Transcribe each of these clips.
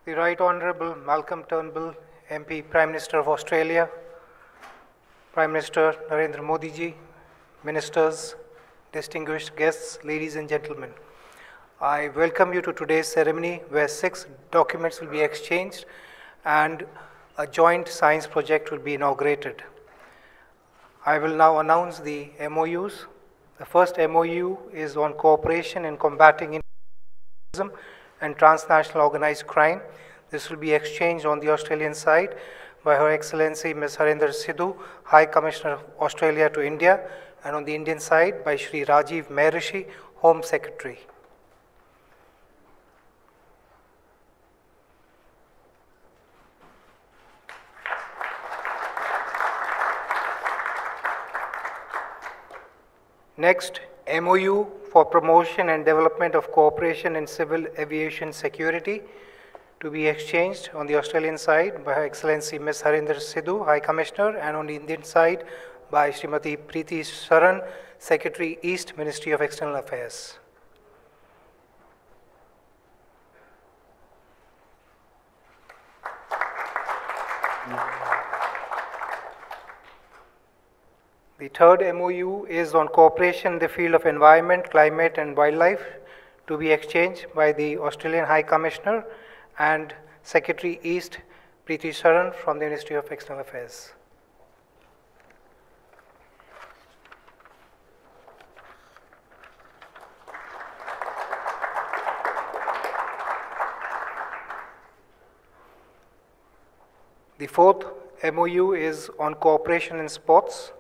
The Right Honourable Malcolm Turnbull, MP, Prime Minister of Australia, Prime Minister Narendra Modi ji, Ministers, distinguished guests, ladies and gentlemen. I welcome you to today's ceremony where 6 documents will be exchanged and a joint science project will be inaugurated. I will now announce the MOUs. The first MOU is on cooperation in combating terrorism and transnational organized crime. This will be exchanged on the Australian side by Her Excellency Ms. Harinder Sidhu, High Commissioner of Australia to India, and on the Indian side by Shri Rajiv Maharishi, Home Secretary. Next, MOU for promotion and development of cooperation in civil aviation security to be exchanged on the Australian side by Her Excellency Ms. Harinder Sidhu, High Commissioner, and on the Indian side by Srimati Preeti Saran, Secretary East, Ministry of External Affairs. The third MOU is on cooperation in the field of environment, climate and wildlife to be exchanged by the Australian High Commissioner and Secretary East, Preeti Saran from the Ministry of External Affairs. The fourth MOU is on cooperation in sports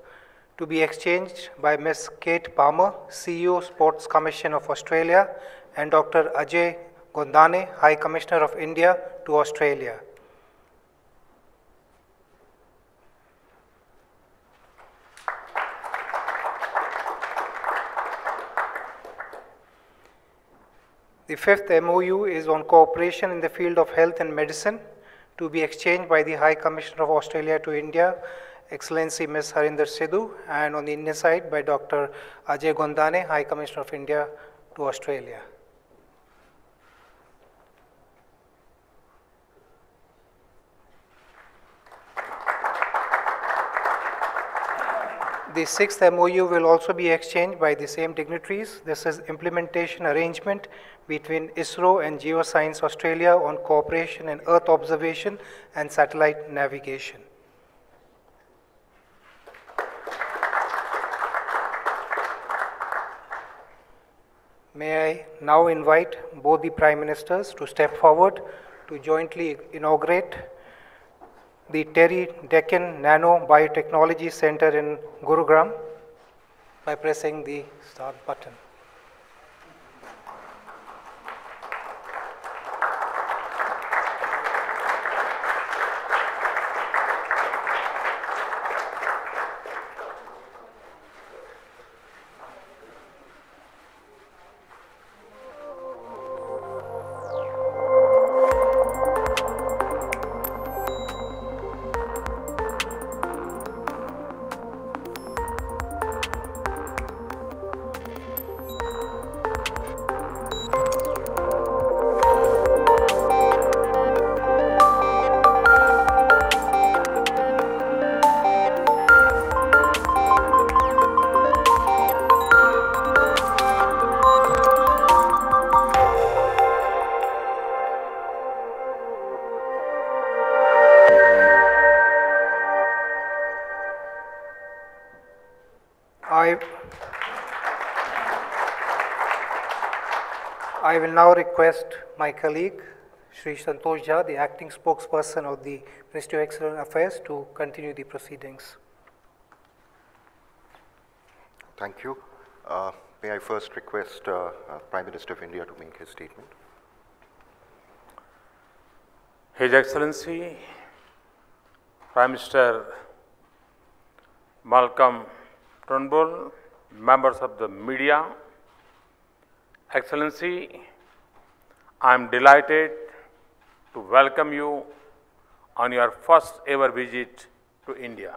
to be exchanged by Ms. Kate Palmer, CEO, Sports Commission of Australia, and Dr. Ajay Gondane, High Commissioner of India to Australia. The fifth MOU is on cooperation in the field of health and medicine to be exchanged by the High Commissioner of Australia to India, Excellency Ms. Harinder Sidhu, and on the Indian side by Dr. Ajay Gondane, High Commissioner of India to Australia. The sixth MOU will also be exchanged by the same dignitaries. This is implementation arrangement between ISRO and Geoscience Australia on cooperation in Earth observation and satellite navigation. May I now invite both the Prime Ministers to step forward to jointly inaugurate the Terry Deccan Nano Biotechnology Center in Gurugram by pressing the start button. I will now request my colleague, Shri Santosh Jha, the acting spokesperson of the Ministry of External Affairs, to continue the proceedings. Thank you. May I first request Prime Minister of India to make his statement. His Excellency, Prime Minister Malcolm Turnbull, members of the media, Excellency, I am delighted to welcome you on your first ever visit to India.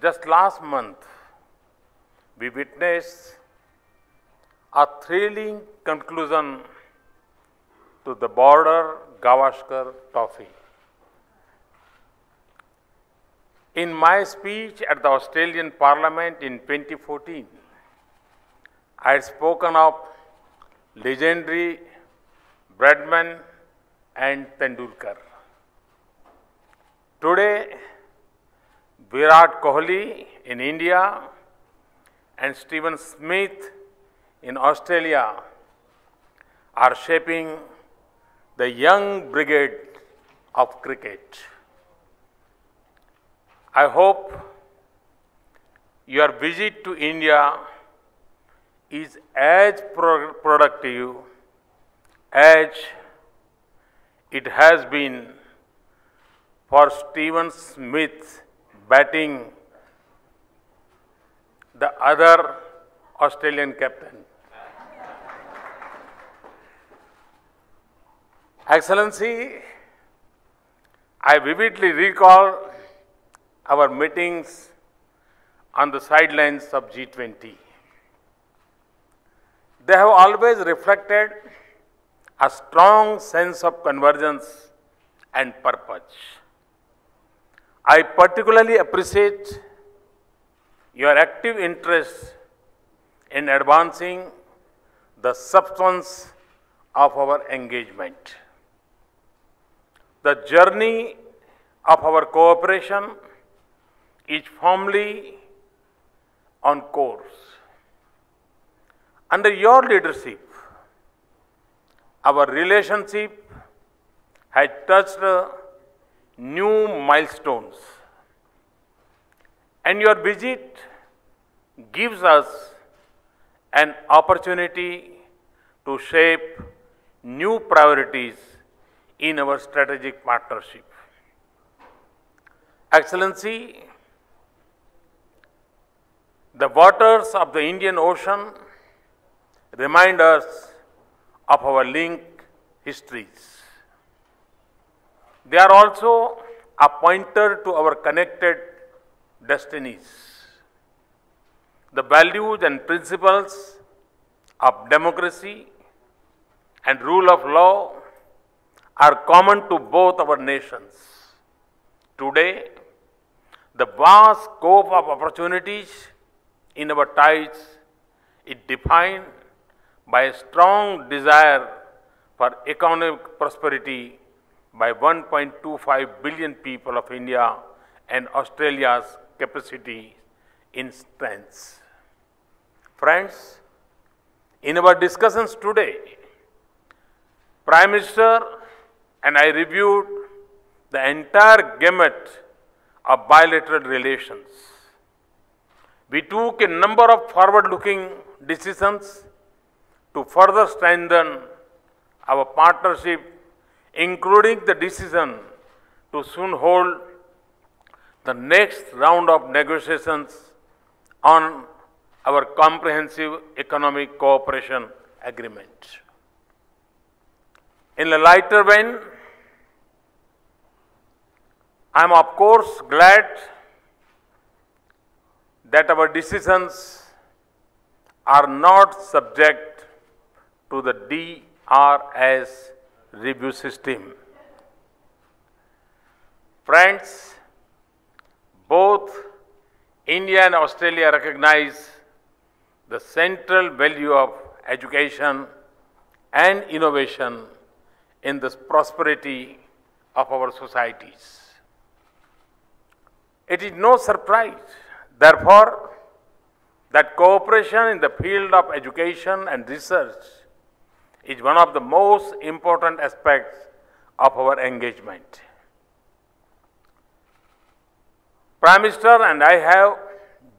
Just last month, we witnessed a thrilling conclusion to the border Gavaskar Trophy. In my speech at the Australian Parliament in 2014, I had spoken of legendary Bradman and Tendulkar. Today, Virat Kohli in India and Stephen Smith in Australia are shaping the young brigade of cricket. I hope your visit to India is as productive as it has been for Stephen Smith batting the other Australian captain. Excellency, I vividly recall our meetings on the sidelines of G20. They have always reflected a strong sense of convergence and purpose. I particularly appreciate your active interest in advancing the substance of our engagement. The journey of our cooperation is firmly on course. Under your leadership, our relationship has touched new milestones, and your visit gives us an opportunity to shape new priorities in our strategic partnership. Excellency, the waters of the Indian Ocean remind us of our linked histories. They are also a pointer to our connected destinies. The values and principles of democracy and rule of law are common to both our nations. Today, the vast scope of opportunities in our ties is defined by a strong desire for economic prosperity by 1.25 billion people of India and Australia's capacity in strengths. Friends, in our discussions today, Prime Minister and I reviewed the entire gamut of bilateral relations. We took a number of forward-looking decisions to further strengthen our partnership, including the decision to soon hold the next round of negotiations on our comprehensive economic cooperation agreement. In a lighter vein, I am of course glad that our decisions are not subject to the DRS review system. Friends, both India and Australia recognize the central value of education and innovation in the prosperity of our societies. It is no surprise, therefore, that cooperation in the field of education and research is one of the most important aspects of our engagement. Prime Minister and I have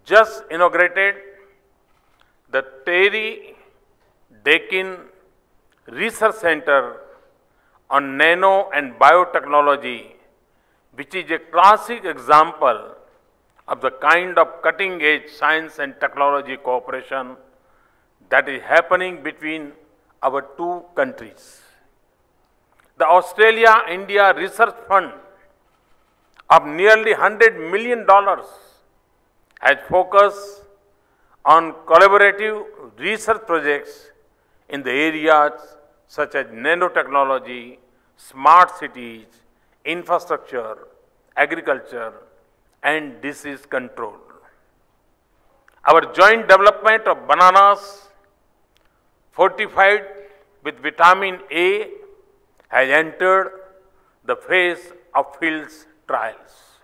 just inaugurated the Terry Deakin Research Center on Nano and Biotechnology, which is a classic example of the kind of cutting-edge science and technology cooperation that is happening between our two countries. The Australia-India Research Fund of nearly $100 million has focused on collaborative research projects in the areas such as nanotechnology, smart cities, infrastructure, agriculture, and disease control. Our joint development of bananas fortified with vitamin A has entered the phase of field trials.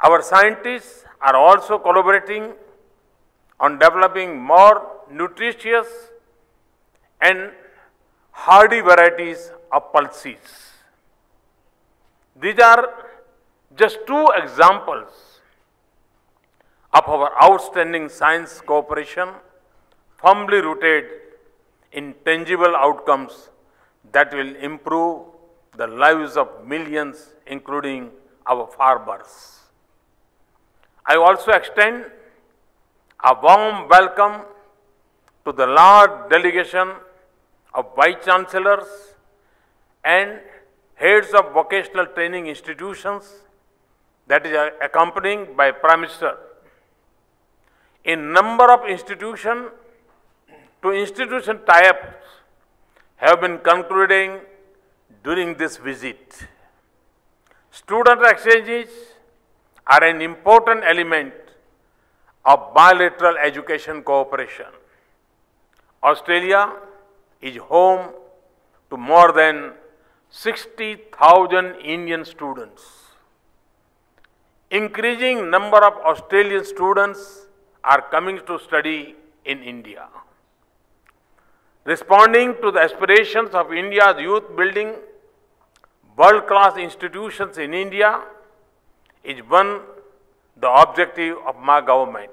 Our scientists are also collaborating on developing more nutritious and hardy varieties of pulses. These are just two examples of our outstanding science cooperation, firmly rooted in tangible outcomes that will improve the lives of millions, including our farmers. I also extend a warm welcome to the large delegation of Vice Chancellors and heads of vocational training institutions that is accompanying by Prime Minister. A number of institution-to-institution tie-ups have been concluding during this visit. Student exchanges are an important element of bilateral education cooperation. Australia is home to more than 60,000 Indian students. Increasing number of Australian students are coming to study in India. Responding to the aspirations of India's youth, building world-class institutions in India is the objective of my government.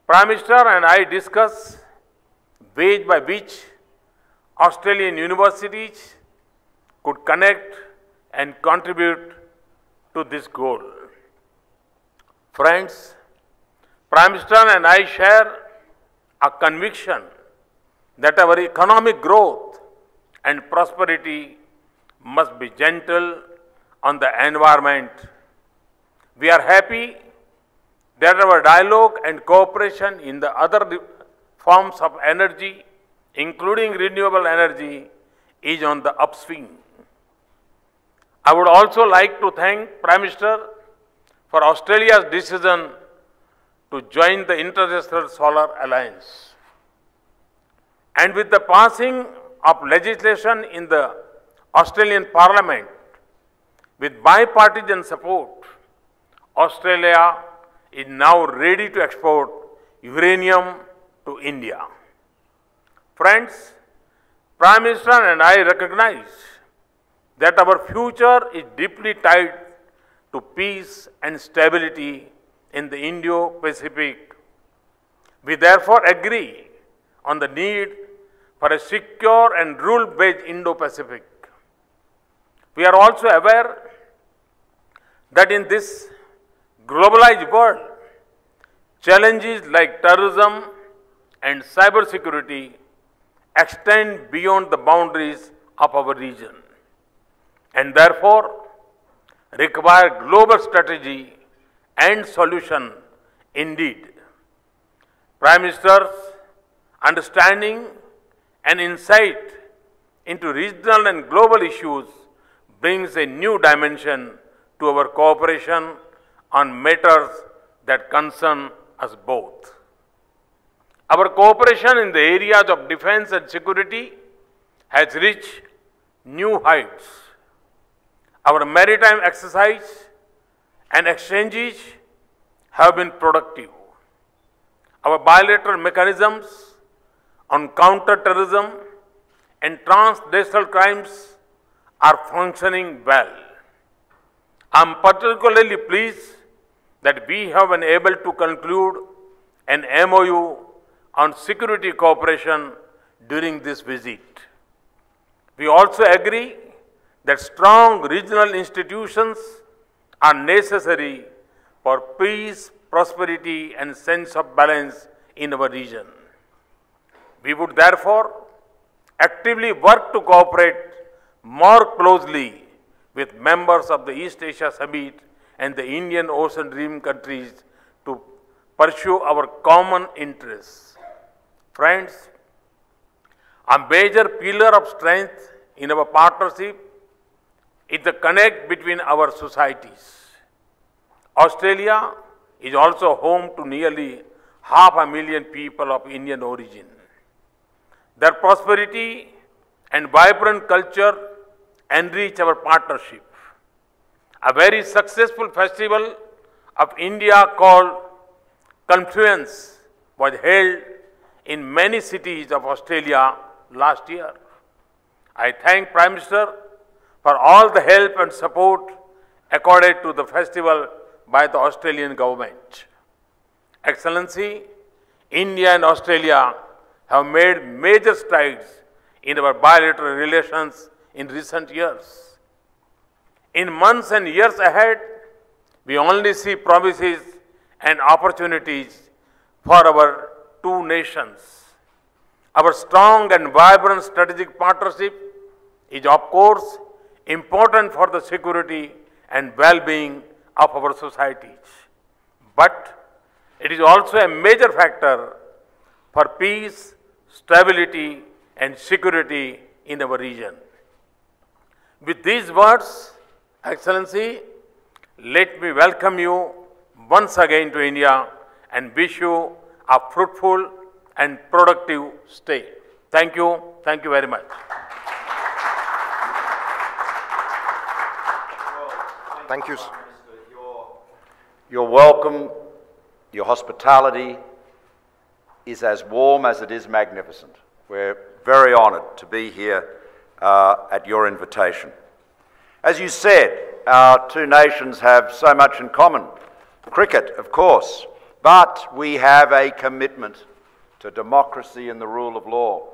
Prime Minister and I discuss ways by which Australian universities could connect and contribute to this goal. Friends, Prime Minister and I share a conviction that our economic growth and prosperity must be gentle on the environment. We are happy that our dialogue and cooperation in the other forms of energy, including renewable energy, is on the upswing. I would also like to thank Prime Minister for Australia's decision to join the International Solar Alliance. And with the passing of legislation in the Australian Parliament with bipartisan support, Australia is now ready to export uranium to India. Friends, Prime Minister and I recognize that our future is deeply tied to peace and stability in the Indo-Pacific. We therefore agree on the need for a secure and rule-based Indo-Pacific. We are also aware that in this globalized world, challenges like terrorism and cybersecurity extend beyond the boundaries of our region and therefore require global strategy and solution indeed. Prime Minister's understanding and insight into regional and global issues brings a new dimension to our cooperation on matters that concern us both. Our cooperation in the areas of defense and security has reached new heights. Our maritime exercise and exchanges have been productive. Our bilateral mechanisms on counter-terrorism and transnational crimes are functioning well. I am particularly pleased that we have been able to conclude an MOU on security cooperation during this visit. We also agree that strong regional institutions are necessary for peace, prosperity, and sense of balance in our region. We would therefore actively work to cooperate more closely with members of the East Asia Summit and the Indian Ocean Rim countries to pursue our common interests. Friends, A major pillar of strength in our partnership is the connect between our societies. Australia is also home to nearly 500,000 people of Indian origin. Their prosperity and vibrant culture enrich our partnership. A very successful festival of India called Confluence was held in many cities of Australia last year. I thank Prime Minister for all the help and support accorded to the festival by the Australian government. Excellency, India and Australia have made major strides in our bilateral relations in recent years. In months and years ahead, we only see promises and opportunities for our two nations. Our strong and vibrant strategic partnership is, of course, important for the security and well-being of our societies. But it is also a major factor for peace, stability, and security in our region. With these words, Excellency, let me welcome you once again to India and wish you a fruitful and productive stay. Thank you. Thank you very much. Thank you. Your welcome, your hospitality is as warm as it is magnificent. We're very honoured to be here at your invitation. As you said, our two nations have so much in common. Cricket, of course, but we have a commitment to democracy and the rule of law.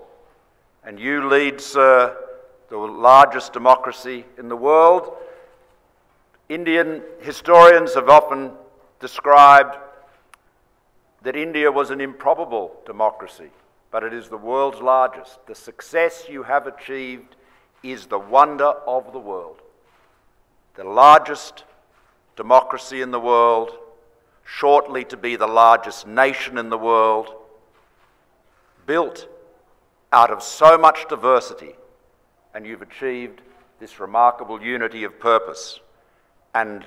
And you lead, sir, the largest democracy in the world. Indian historians have often described that India was an improbable democracy, but it is the world's largest. The success you have achieved is the wonder of the world. The largest democracy in the world, shortly to be the largest nation in the world, built out of so much diversity, and you've achieved this remarkable unity of purpose. And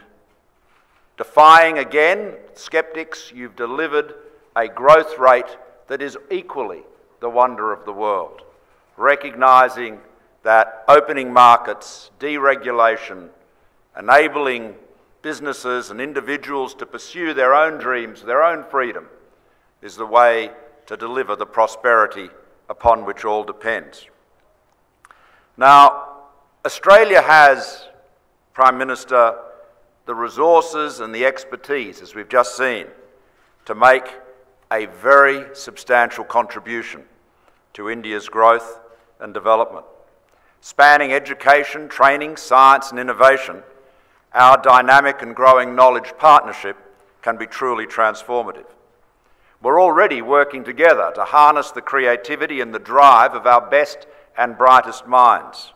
defying again skeptics, you've delivered a growth rate that is equally the wonder of the world, recognising that opening markets, deregulation, enabling businesses and individuals to pursue their own dreams, their own freedom, is the way to deliver the prosperity upon which all depends. Now, Australia has, Prime Minister, the resources and the expertise, as we've just seen, to make a very substantial contribution to India's growth and development. Spanning education, training, science and innovation, our dynamic and growing knowledge partnership can be truly transformative. We're already working together to harness the creativity and the drive of our best and brightest minds.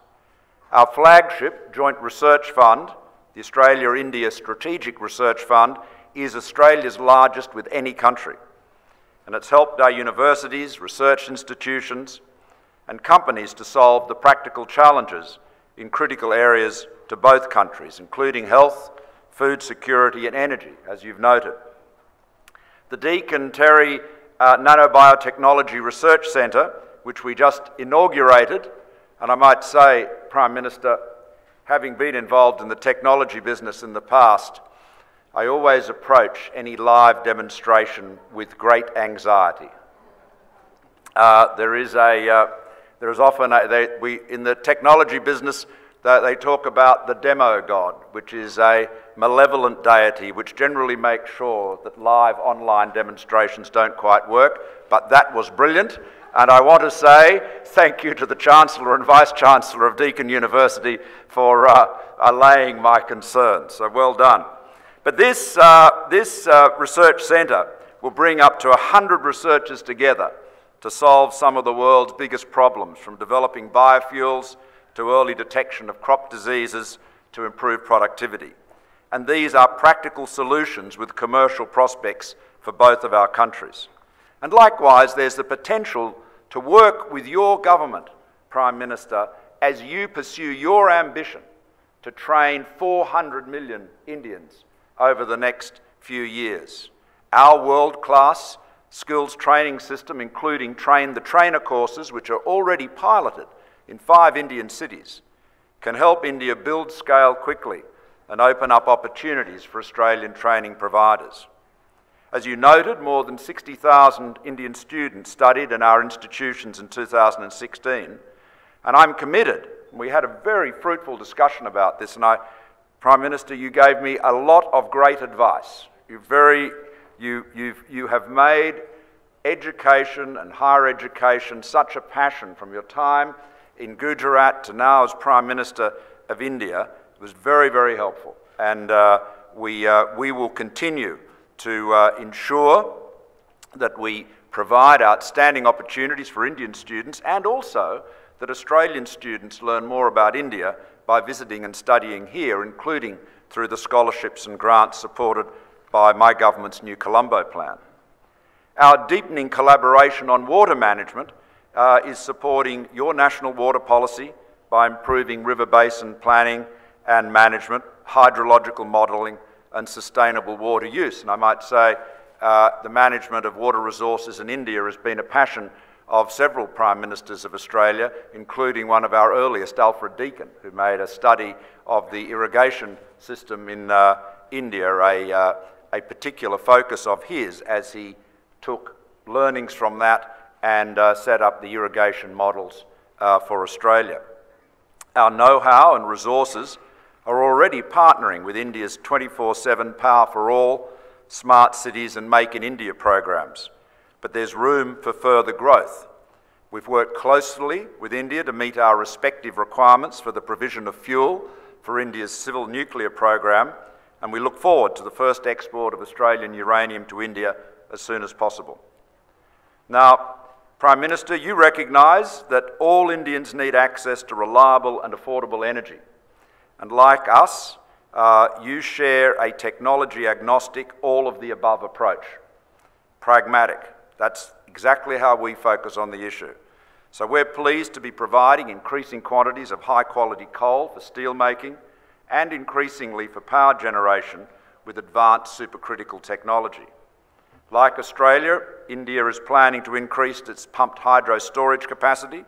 Our flagship joint research fund, the Australia-India Strategic Research Fund, is Australia's largest with any country. And it's helped our universities, research institutions, and companies to solve the practical challenges in critical areas to both countries, including health, food security and energy, as you've noted. The Deakin Terry Nanobiotechnology Research Centre, which we just inaugurated, and I might say, Prime Minister, having been involved in the technology business in the past, I always approach any live demonstration with great anxiety. There is often, in the technology business, they talk about the demo god, which is a malevolent deity which generally makes sure that live online demonstrations don't quite work, but that was brilliant. And I want to say thank you to the Chancellor and Vice-Chancellor of Deakin University for allaying my concerns. So well done. But this research centre will bring up to 100 researchers together to solve some of the world's biggest problems, from developing biofuels to early detection of crop diseases to improve productivity. And these are practical solutions with commercial prospects for both of our countries. And likewise, there's the potential to work with your government, Prime Minister, as you pursue your ambition to train 400 million Indians over the next few years. Our world-class skills training system, including Train the Trainer courses, which are already piloted in 5 Indian cities, can help India build scale quickly and open up opportunities for Australian training providers. As you noted, more than 60,000 Indian students studied in our institutions in 2016, and I'm committed. We had a very fruitful discussion about this, and Prime Minister, you gave me a lot of great advice. You have made education and higher education such a passion from your time in Gujarat to now as Prime Minister of India. It was very, very helpful, and we will continue to ensure that we provide outstanding opportunities for Indian students, and also that Australian students learn more about India by visiting and studying here, including through the scholarships and grants supported by my government's New Colombo plan. Our deepening collaboration on water management is supporting your national water policy by improving river basin planning and management, hydrological modelling and sustainable water use. And I might say the management of water resources in India has been a passion of several Prime Ministers of Australia, including one of our earliest, Alfred Deakin, who made a study of the irrigation system in India, a particular focus of his, as he took learnings from that and set up the irrigation models for Australia. Our know-how and resources are already partnering with India's 24/7 Power for All, Smart Cities and Make in India programs, but there's room for further growth. We've worked closely with India to meet our respective requirements for the provision of fuel for India's civil nuclear program, and we look forward to the first export of Australian uranium to India as soon as possible. Now, Prime Minister, you recognise that all Indians need access to reliable and affordable energy. And like us, you share a technology-agnostic, all-of-the-above approach. Pragmatic. That's exactly how we focus on the issue. So we're pleased to be providing increasing quantities of high-quality coal for steel making and increasingly for power generation with advanced supercritical technology. Like Australia, India is planning to increase its pumped hydro storage capacity,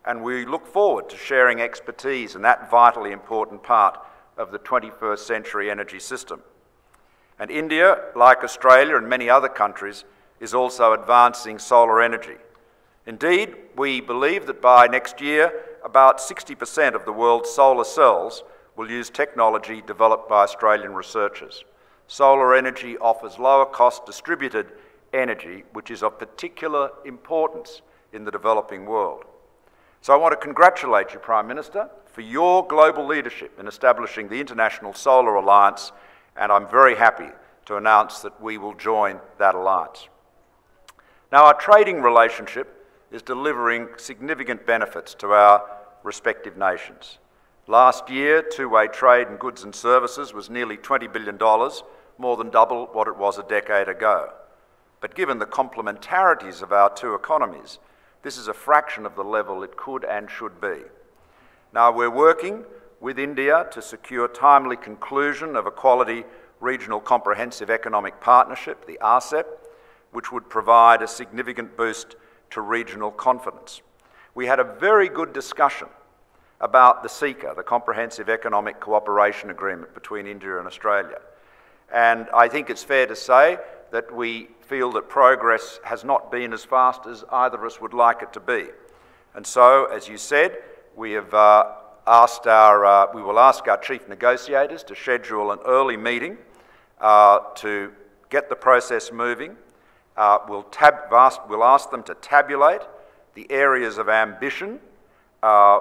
and we look forward to sharing expertise in that vitally important part of the 21st century energy system. And India, like Australia and many other countries, is also advancing solar energy. Indeed, we believe that by next year, about 60% of the world's solar cells will use technology developed by Australian researchers. Solar energy offers lower cost distributed energy, which is of particular importance in the developing world. So I want to congratulate you, Prime Minister, for your global leadership in establishing the International Solar Alliance, and I'm very happy to announce that we will join that alliance. Now, our trading relationship is delivering significant benefits to our respective nations. Last year, two-way trade in goods and services was nearly $20 billion, more than double what it was a decade ago. But given the complementarities of our two economies, this is a fraction of the level it could and should be. Now, we're working with India to secure timely conclusion of a quality regional comprehensive economic partnership, the RCEP, which would provide a significant boost to regional confidence. We had a very good discussion about the CECA, the Comprehensive Economic Cooperation Agreement between India and Australia. And I think it's fair to say that we feel that progress has not been as fast as either of us would like it to be. And so, as you said, we will ask our chief negotiators to schedule an early meeting to get the process moving. We'll ask them to tabulate the areas of ambition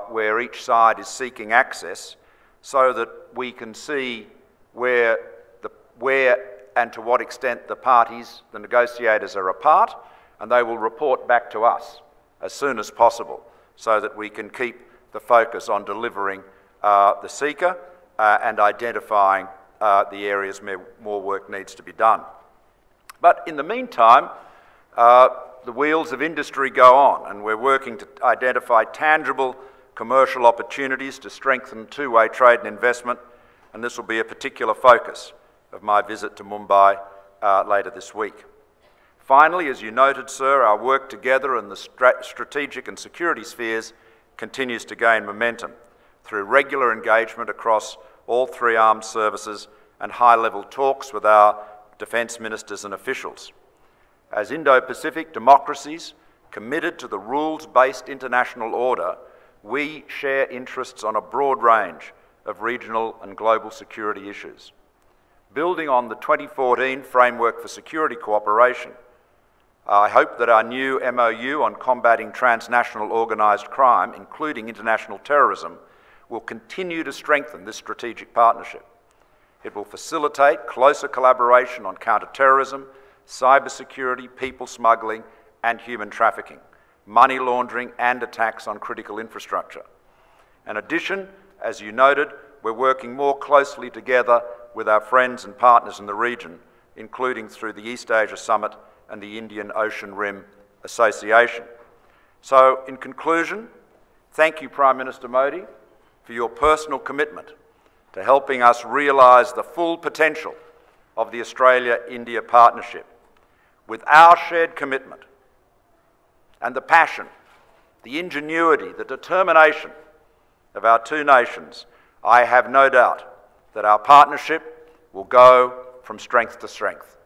where each side is seeking access, so that we can see where and to what extent the parties, the negotiators, are apart, and they will report back to us as soon as possible, so that we can keep the focus on delivering the CECA and identifying the areas where more work needs to be done. But in the meantime, the wheels of industry go on, and we're working to identify tangible commercial opportunities to strengthen two-way trade and investment, and this will be a particular focus of my visit to Mumbai later this week. Finally, as you noted, sir, our work together in the strategic and security spheres continues to gain momentum through regular engagement across all three armed services and high-level talks with our defence ministers and officials. As Indo-Pacific democracies committed to the rules-based international order, we share interests on a broad range of regional and global security issues. Building on the 2014 Framework for Security Cooperation, I hope that our new MOU on combating transnational organised crime, including international terrorism, will continue to strengthen this strategic partnership. It will facilitate closer collaboration on counter-terrorism, cybersecurity, people smuggling and human trafficking, money laundering and attacks on critical infrastructure. In addition, as you noted, we're working more closely together with our friends and partners in the region, including through the East Asia Summit and the Indian Ocean Rim Association. So, in conclusion, thank you, Prime Minister Modi, for your personal commitment to helping us realise the full potential of the Australia-India partnership. With our shared commitment and the passion, the ingenuity, the determination of our two nations, I have no doubt that our partnership will go from strength to strength.